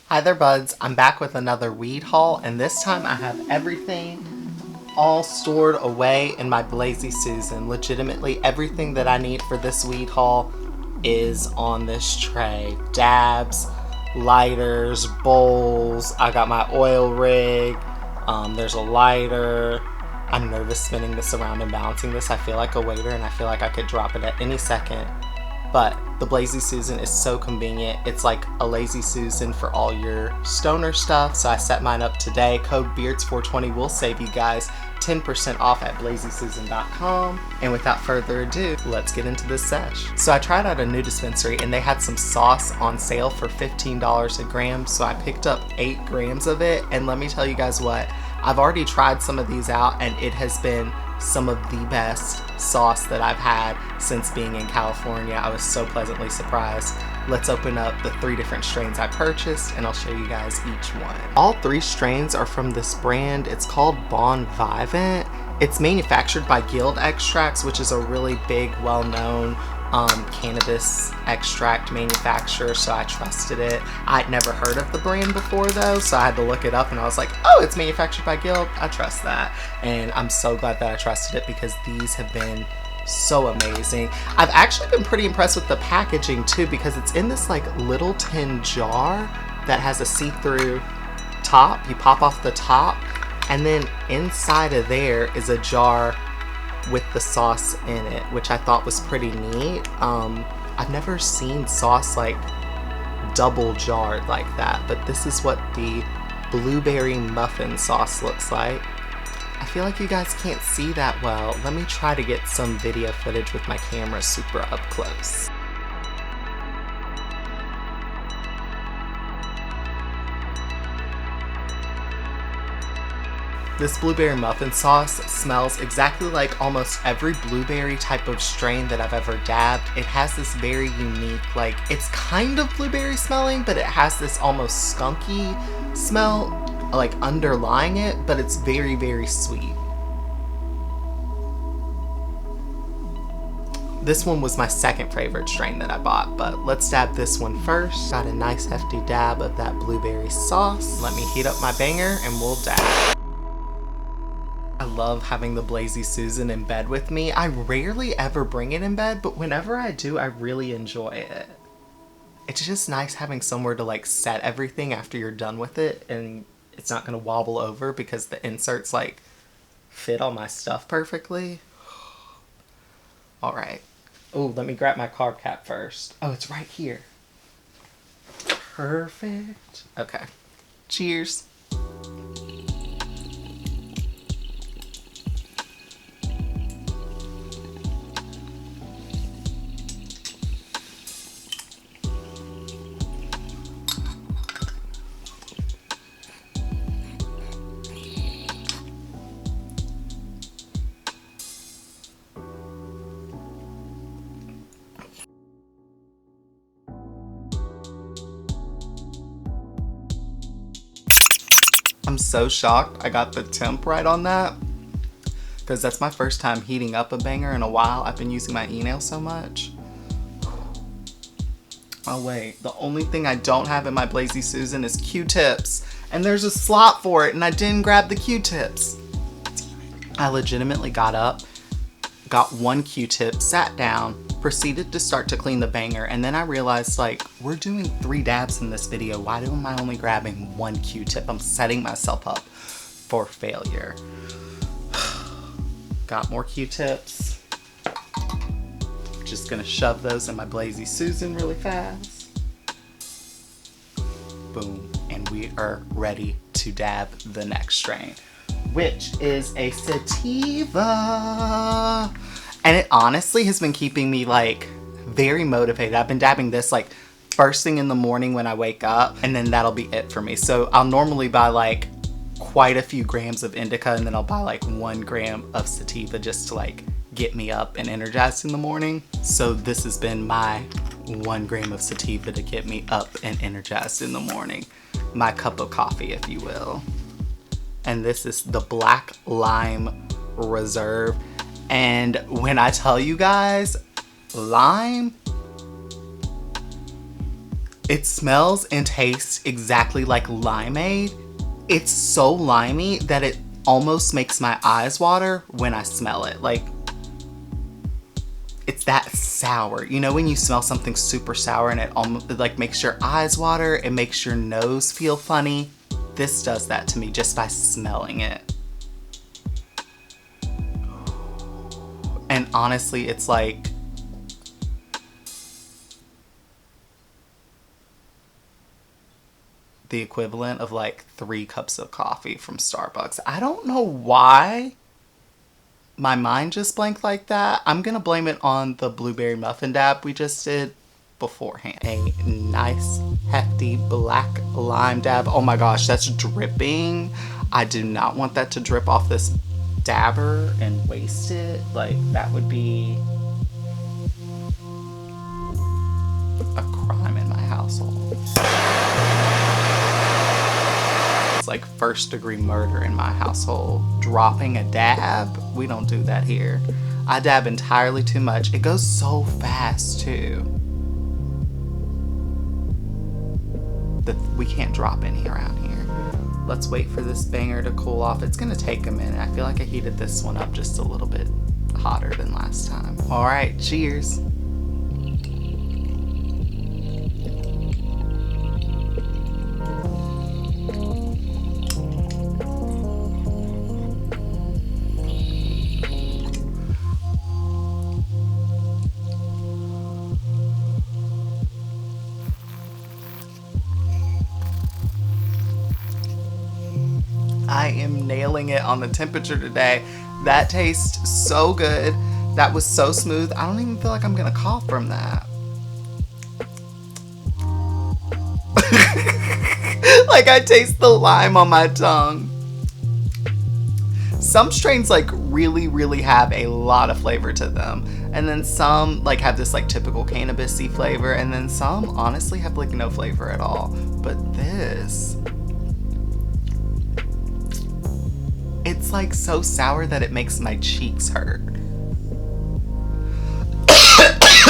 Hi there, buds. I'm back with another weed haul, and this time I have everything all stored away in my Blazy Susan. Legitimately, everything that I need for this weed haul is on this tray. Dabs, lighters, bowls. I got my oil rig. There's a lighter. I'm nervous spinning this around and balancing this. I feel like a waiter, and I feel like I could drop it at any second. But the Blazy Susan is so convenient. It's like a Lazy Susan for all your stoner stuff. So I set mine up today. Code BEARDS420 will save you guys 10% off at blazysusan.com. And without further ado, let's get into this sesh. So I tried out a new dispensary and they had some sauce on sale for $15 a gram. So I picked up 8 grams of it. And let me tell you guys what, I've already tried some of these out and it has been some of the best sauce that I've had since being in California. I was so pleasantly surprised. Let's open up the 3 different strains I purchased and I'll show you guys each one. All 3 strains are from this brand. It's called Bon Vivant. It's manufactured by Guild Extracts, which is a really big, well-known cannabis extract manufacturer, so I trusted it. I'd never heard of the brand before though, so I had to look it up and I was like, oh, it's manufactured by Guild. I trust that. And I'm so glad that I trusted it because these have been so amazing. I've actually been pretty impressed with the packaging too because it's in this like little tin jar that has a see-through top. You pop off the top and then inside of there is a jar with the sauce in it, which I thought was pretty neat. I've never seen sauce like double jarred like that, but this is what the blueberry muffin sauce looks like. I feel like you guys can't see that well. Let me try to get some video footage with my camera super up close. This blueberry muffin sauce smells exactly like almost every blueberry type of strain that I've ever dabbed. It has this very unique, like, it's kind of blueberry smelling, but it has this almost skunky smell, like, underlying it, but it's very, very sweet. This one was my second favorite strain that I bought, but let's dab this one first. Got a nice hefty dab of that blueberry sauce. Let me heat up my banger and we'll dab. I love having the Blazy Susan in bed with me. I rarely ever bring it in bed, but whenever I do, I really enjoy it. It's just nice having somewhere to like set everything after you're done with it and it's not gonna wobble over because the inserts like fit all my stuff perfectly. All right. Oh, let me grab my carb cap first. Oh, it's right here. Perfect. Okay. Cheers. I'm so shocked I got the temp right on that because that's my first time heating up a banger in a while. I've been using my e-nail so much. Oh wait, the only thing I don't have in my Blazy Susan is Q-tips and there's a slot for it and I didn't grab the Q-tips. I legitimately got up, got 1 Q-tip, sat down, proceeded to start to clean the banger, and then I realized like we're doing 3 dabs in this video. Why am I only grabbing 1 Q-tip? I'm setting myself up for failure. Got more Q-tips. Just gonna shove those in my Blazy Susan really fast. Boom, and we are ready to dab the next strain, which is a sativa. And it honestly has been keeping me like very motivated. I've been dabbing this like first thing in the morning when I wake up and then that'll be it for me. So I'll normally buy like quite a few grams of indica and then I'll buy like 1 gram of sativa just to like get me up and energized in the morning. So this has been my 1 gram of sativa to get me up and energized in the morning. My cup of coffee, if you will. And this is the Black Lime Reserve. And when I tell you guys, lime It smells and tastes exactly like limeade. It's so limey that it almost makes my eyes water when I smell it. Like, it's that sour. You know when you smell something super sour and it almost like makes your eyes water, it makes your nose feel funny? This does that to me just by smelling it. And honestly, it's like the equivalent of like 3 cups of coffee from Starbucks. I don't know why my mind just blanked like that. I'm gonna blame it on the blueberry muffin dab we just did beforehand. A nice hefty black lime dab. Oh my gosh, that's dripping. I do not want that to drip off this dabber and waste it. Like, that would be a crime in my household. It's like first-degree murder in my household. Dropping a dab, we don't do that here. I dab entirely too much. It goes so fast too. We can't drop any around here. Let's wait for this banger to cool off. It's gonna take a minute. I feel like I heated this one up just a little bit hotter than last time. All right, cheers. I am nailing it on the temperature today. That tastes so good. That was so smooth. I don't even feel like I'm gonna cough from that. Like, I taste the lime on my tongue. Some strains like really have a lot of flavor to them. And then some like have this like typical cannabis-y flavor. And then some honestly have like no flavor at all. But this, it's like so sour that it makes my cheeks hurt.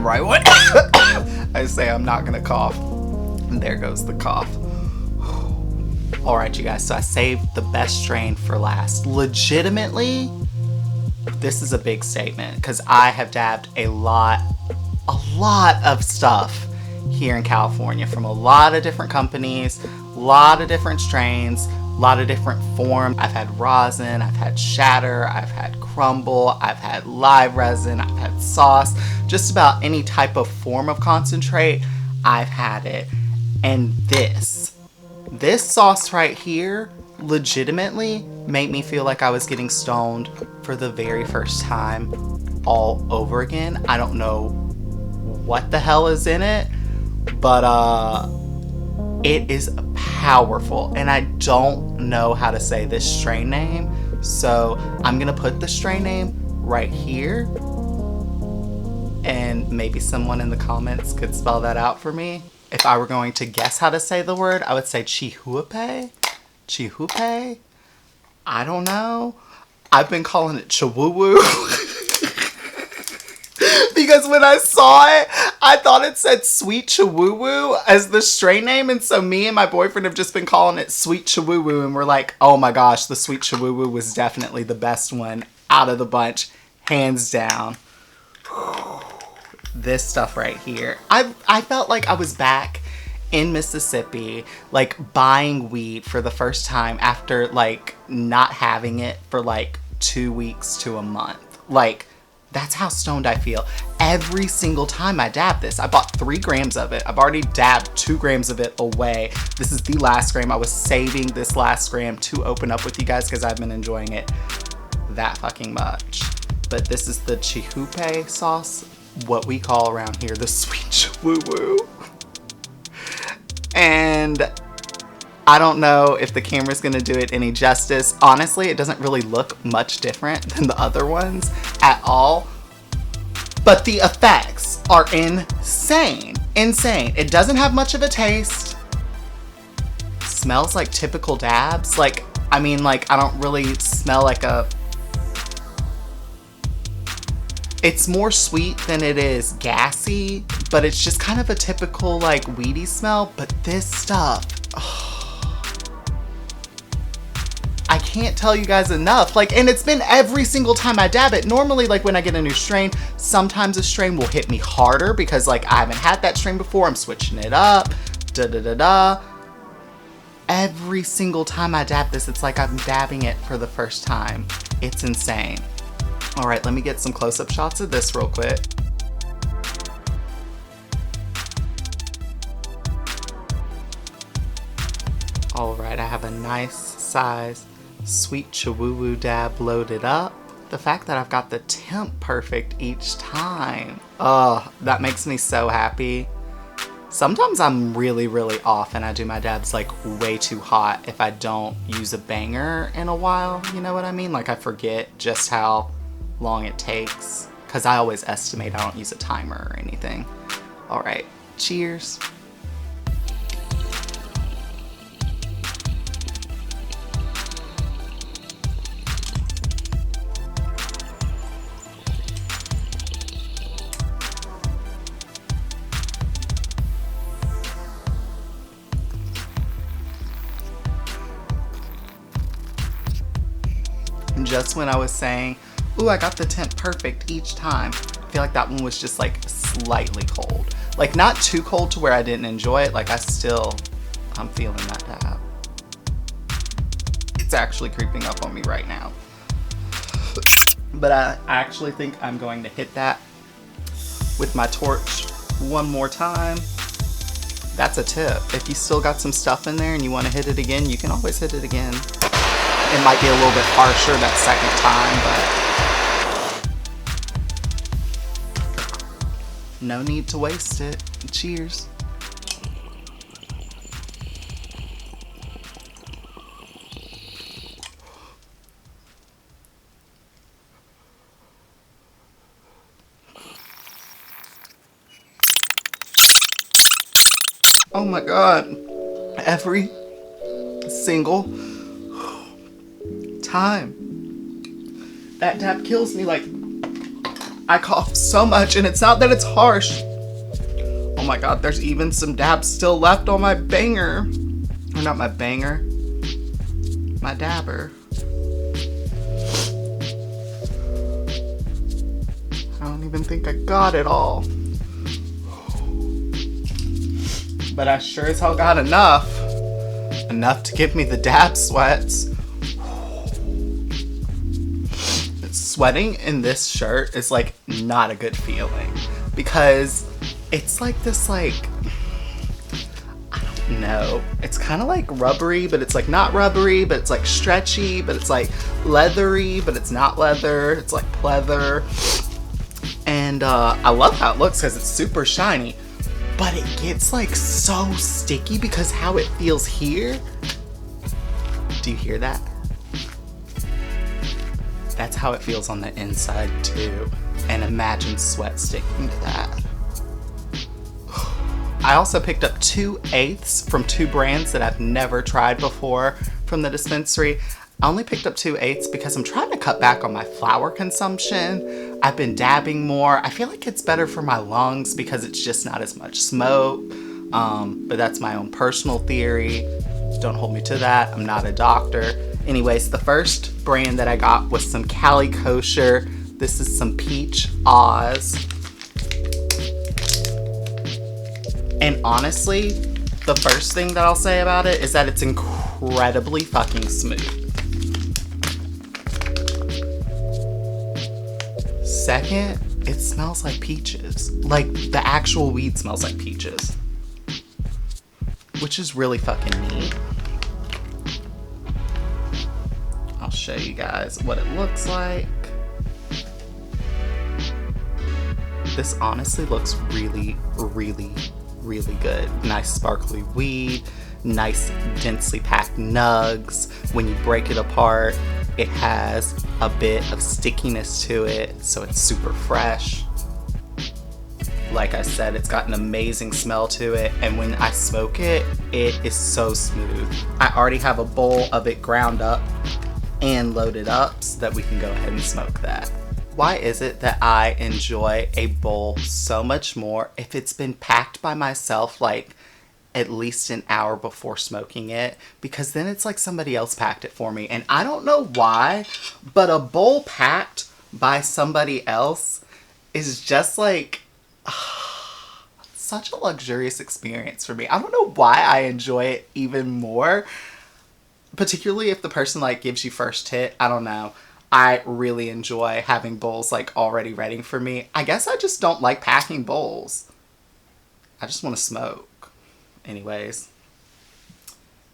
Right when I say I'm not gonna cough, and there goes the cough. All right, you guys, so I saved the best strain for last. Legitimately, this is a big statement because I have dabbed a lot of stuff here in California from a lot of different companies, a lot of different strains, a lot of different forms. I've had rosin, I've had shatter, I've had crumble, I've had live resin, I've had sauce, just about any type of form of concentrate, I've had it. And this sauce right here legitimately made me feel like I was getting stoned for the very first time all over again. I don't know what the hell is in it, but it is powerful, and I don't know how to say this strain name, so I'm gonna put the strain name right here, and maybe someone in the comments could spell that out for me. If I were going to guess how to say the word, I would say Chihuahua. Chihuahua? I don't know. I've been calling it Chihuahua. Because when I saw it, I thought it said Sweet Chihuahua as the strain name. And so me and my boyfriend have just been calling it Sweet Chihuahua. And we're like, oh my gosh, the Sweet Chihuahua was definitely the best one out of the bunch. Hands down. This stuff right here. I felt like I was back in Mississippi, like buying weed for the first time after like not having it for like 2 weeks to a month. Like, that's how stoned I feel. Every single time I dab this, I bought 3 grams of it. I've already dabbed 2 grams of it away. This is the last gram. I was saving this last gram to open up with you guys because I've been enjoying it that fucking much. But this is the Chihuahua sauce, what we call around here the Sweet Chihuahua. And I don't know if the camera's gonna do it any justice. Honestly, it doesn't really look much different than the other ones at all. But the effects are insane. Insane. It doesn't have much of a taste. Smells like typical dabs. Like, I mean, like, I don't really smell like a... It's more sweet than it is gassy, but it's just kind of a typical like weedy smell. But this stuff, oh, I can't tell you guys enough. Like, and it's been every single time I dab it. Normally, like when I get a new strain, sometimes a strain will hit me harder because like I haven't had that strain before. I'm switching it up, Every single time I dab this, it's like I'm dabbing it for the first time. It's insane. All right, let me get some close-up shots of this real quick. All right, I have a nice size sweet Chihuahua dab loaded up. The fact that I've got the temp perfect each time, oh, that makes me so happy. Sometimes I'm really, really off and I do my dabs like way too hot if I don't use a banger in a while, you know what I mean? Like I forget just how long it takes because I always estimate. I don't use a timer or anything. All right, cheers. Just when I was saying, ooh, I got the temp perfect each time, I feel like that one was just like slightly cold. Like not too cold to where I didn't enjoy it. Like I'm feeling that dab. It's actually creeping up on me right now. But I actually think I'm going to hit that with my torch one more time. That's a tip. If you still got some stuff in there and you want to hit it again, you can always hit it again. It might be a little bit harsher that second time, but no need to waste it. Cheers. Oh my God. Every single time that dab kills me. Like I cough so much and it's not that it's harsh. Oh my God, there's even some dabs still left on my banger. Or not my banger, my dabber. I don't even think I got it all. But I sure as hell got enough. Enough to give me the dab sweats. Sweating in this shirt is like not a good feeling because it's like this, like, I don't know. It's kind of like rubbery, but it's like not rubbery, but it's like stretchy, but it's like leathery, but it's not leather. It's like pleather. And I love how it looks because it's super shiny, but it gets like so sticky because how it feels here. Do you hear that? That's how it feels on the inside too. And imagine sweat sticking to that. I also picked up 2/8 from 2 brands that I've never tried before from the dispensary. I only picked up 2/8 because I'm trying to cut back on my flower consumption. I've been dabbing more. I feel like it's better for my lungs because it's just not as much smoke. But that's my own personal theory. Don't hold me to that. I'm not a doctor. Anyways, the first brand that I got was some Cali Kosher. This is some Peach Oz. And honestly, the first thing that I'll say about it is that it's incredibly fucking smooth. Second, it smells like peaches. Like the actual weed smells like peaches. Which is really fucking neat. I'll show you guys what it looks like. This honestly looks really, really, really good. Nice sparkly weed, nice densely packed nugs. When you break it apart, it has a bit of stickiness to it, so it's super fresh. Like I said, it's got an amazing smell to it, and when I smoke it, it is so smooth. I already have a bowl of it ground up and loaded up so that we can go ahead and smoke that. Why is it that I enjoy a bowl so much more if it's been packed by myself, like at least an hour before smoking it? Because then it's like somebody else packed it for me. And I don't know why, but a bowl packed by somebody else is just like such a luxurious experience for me. I don't know why I enjoy it even more, particularly if the person like gives you first hit. I don't know. I really enjoy having bowls like already ready for me. I guess I just don't like packing bowls. I just want to smoke. Anyways,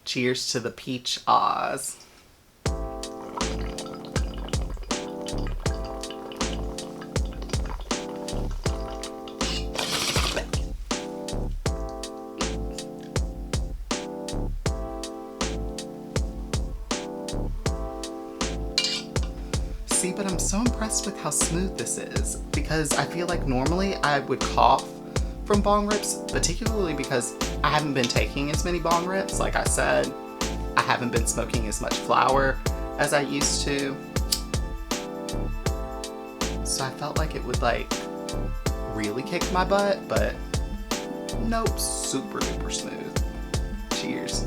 cheers to the peach Oz. See, but I'm so impressed with how smooth this is, because I feel like normally I would cough from bong rips, particularly because I haven't been taking as many bong rips. Like I said, I haven't been smoking as much flower as I used to. So I felt like it would like really kick my butt, but nope, super duper smooth. Cheers.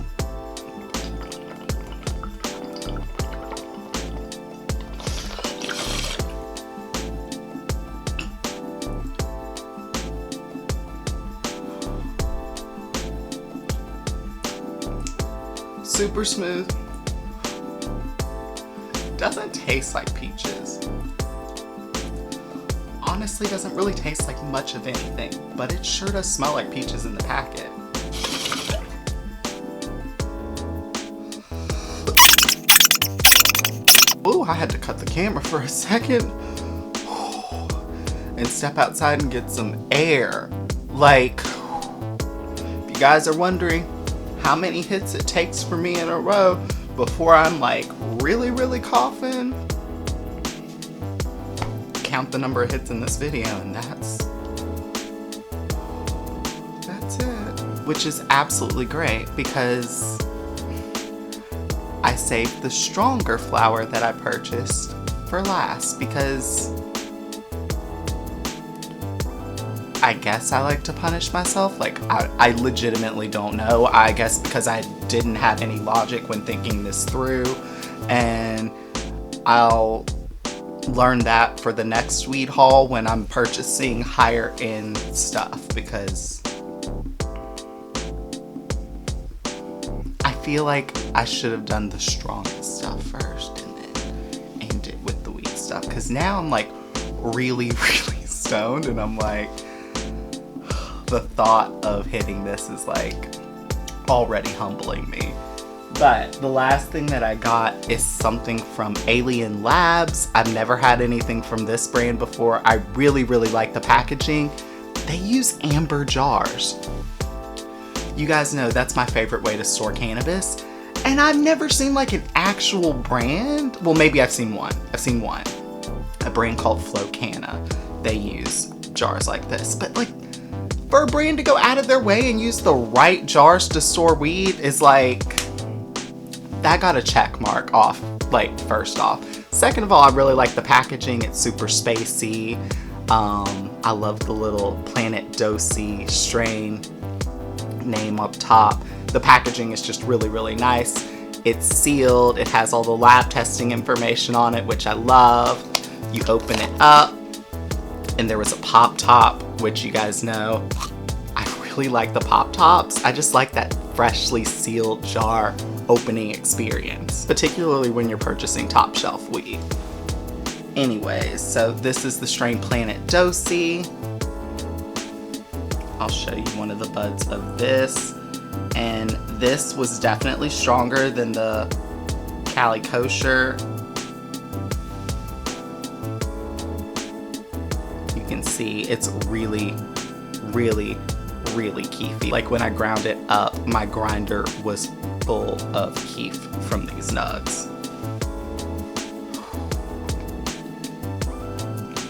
Super smooth. Doesn't taste like peaches. Honestly, doesn't really taste like much of anything, but it sure does smell like peaches in the packet. Ooh, I had to cut the camera for a second and step outside and get some air. Like, if you guys are wondering how many hits it takes for me in a row before I'm like really coughing, count the number of hits in this video, and that's it. Which is absolutely great, because I saved the stronger flower that I purchased for last, because I guess I like to punish myself. Like, I legitimately don't know. I guess because I didn't have any logic when thinking this through. And I'll learn that for the next weed haul when I'm purchasing higher end stuff, because I feel like I should have done the strongest stuff first and then aimed it with the weed stuff. Because now I'm like really stoned, and I'm like, the thought of hitting this is like already humbling me. But the last thing that I got is something from Alien Labs. I've never had anything from this brand before. I really like the packaging. They use amber jars. You guys know that's my favorite way to store cannabis. And I've never seen like an actual brand. Well, maybe I've seen one. A brand called Flocana. They use jars like this. But like, for a brand to go out of their way and use the right jars to store weed is like, that got a check mark off, like, first off. Second of all, I really like the packaging. It's super spacey. I love the little Planet Dosey strain name up top. The packaging is just really nice. It's sealed. It has all the lab testing information on it, which I love. You open it up, and there was a pop top, which you guys know I really like the pop tops. I just like that freshly sealed jar opening experience, particularly when you're purchasing top shelf weed. Anyways, so this is the strain Planet Dosey. I'll show you one of the buds of this, and this was definitely stronger than the Cali Kosher. You can see it's really keefy. Like, when I ground it up, my grinder was full of keef from these nugs.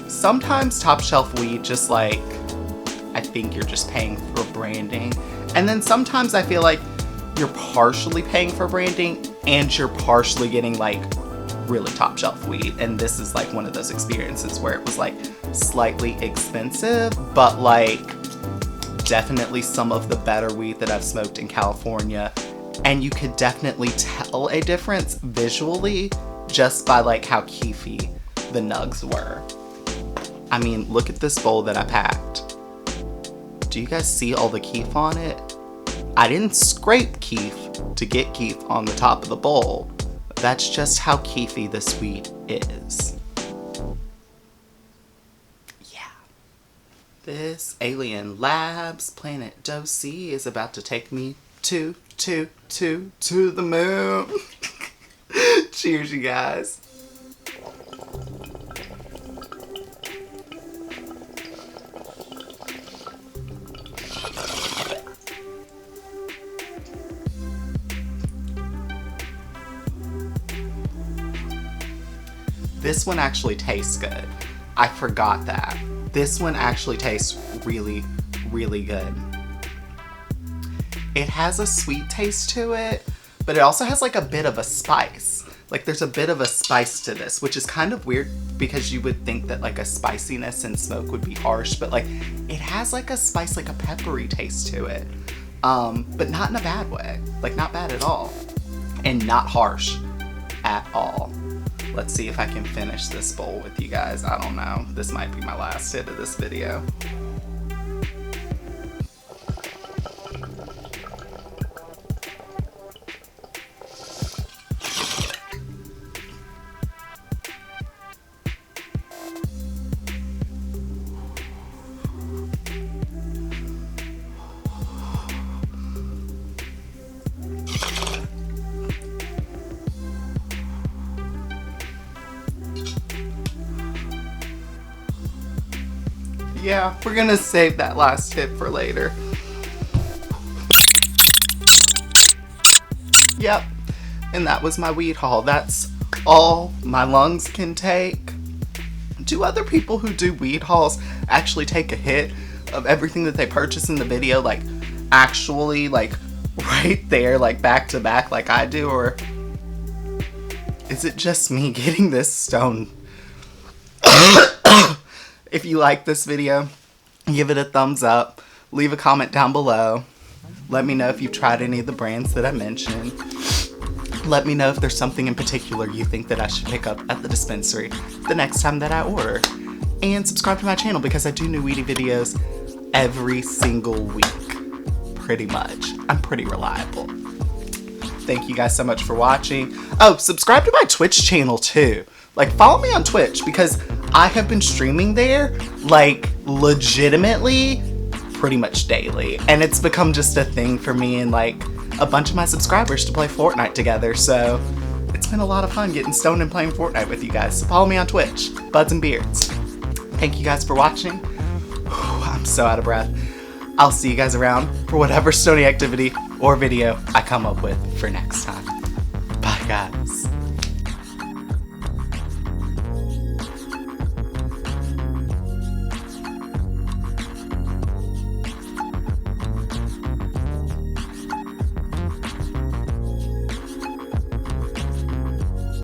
Sometimes top shelf weed just like, I think you're just paying for branding. And then sometimes I feel like you're partially paying for branding and you're partially getting like really top shelf weed. And this is like one of those experiences where it was like slightly expensive, but like definitely some of the better weed that I've smoked in California. And you could definitely tell a difference visually just by like how keefy the nugs were. I mean, look at this bowl that I packed. Do you guys see all the keef on it? I didn't scrape keef to get keef on the top of the bowl. That's just how keefy this weed is. Yeah. This Alien Labs Planet Dosey is about to take me to the moon. Cheers, you guys. This one actually tastes good. I forgot that. This one actually tastes really, really good. It has a sweet taste to it, but it also has like a bit of a spice. Like there's a bit of a spice to this, which is kind of weird because you would think that like a spiciness in smoke would be harsh, but like it has like a spice, like a peppery taste to it. But not in a bad way. Like not bad at all. And not harsh at all. Let's see if I can finish this bowl with you guys. I don't know. This might be my last hit of this video. Yeah, we're gonna save that last hit for later. Yep, and that was my weed haul. That's all my lungs can take. Do other people who do weed hauls actually take a hit of everything that they purchase in the video, like actually like right there, like back to back like I do, or is it just me getting this stoned? If you like this video, give it a thumbs up, leave a comment down below, let me know if you've tried any of the brands that I mentioned, let me know if there's something in particular you think that I should pick up at the dispensary the next time that I order, and subscribe to my channel because I do new weedy videos every single week, pretty much. I'm pretty reliable. Thank you guys so much for watching. Oh, subscribe to my Twitch channel too. Like, follow me on Twitch because I have been streaming there, like, legitimately pretty much daily. And it's become just a thing for me and, like, a bunch of my subscribers to play Fortnite together. So, it's been a lot of fun getting stoned and playing Fortnite with you guys. So, follow me on Twitch, Budznbeardz. Thank you guys for watching. Whew, I'm so out of breath. I'll see you guys around for whatever stony activity or video I come up with for next time. Bye, guys.